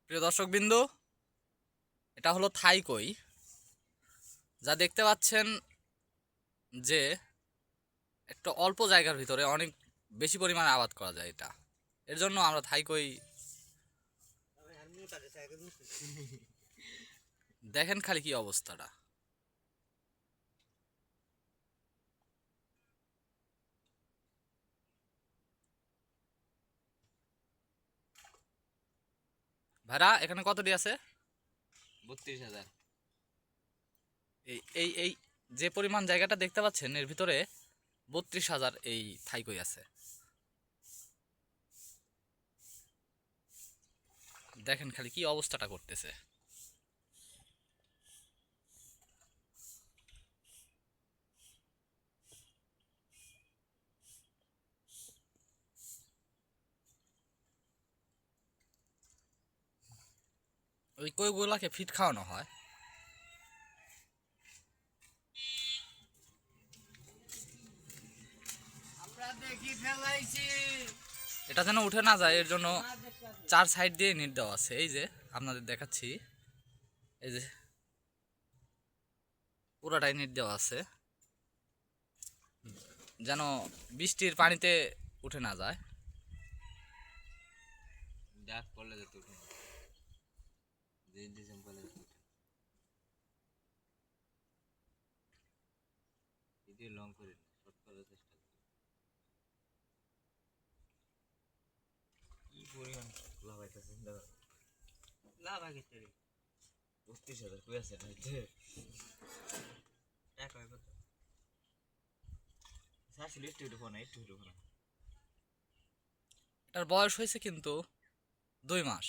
প্রিয় দর্শকবৃন্দ, এটা হলো থাই কই। যা দেখতে পাচ্ছেন যে একটা অল্প জায়গার ভিতরে অনেক বেশি পরিমাণে আবাদ করা যায়। এটা এর জন্য আমরা থাই কই দেখেন খালি কি অবস্থাটা। ভাড়া এখানে কতটি আছে? 32,000। এই এই এই যে পরিমাণ জায়গাটা দেখতে পাচ্ছেন এর ভিতরে 32,000 এই থাই কই আছে। দেখেন খালি কি অবস্থাটা করতেছে। ওই কইগুলাকে ফিট খাওয়ানো হয়। আমরা দেখি ফেলাইছি। এটা যেন উঠে না যায় এর জন্য 4 সাইড দিয়ে নেট দেওয়া আছে। এই যে আপনাদের দেখাচ্ছি, এই যে পুরাটাই নেট দেওয়া আছে যেন বৃষ্টির পানিতে উঠে না যায়। ডাক পড়লে যেত উঠে না। যে ডিজাইন পড়লে যেত উঠে। ভিডিও লং করে শর্ট করার চেষ্টা করি। কি পরিমাণ লাভ হইতেছে দাদা। লাভ আগে তৈরি 32,000 কই আছে নাইতে এক হয় কত সাসি লিস্ট উঠবো না একটু উঠবো না। এটার বয়স হয়েছে কিন্তু 2 মাস।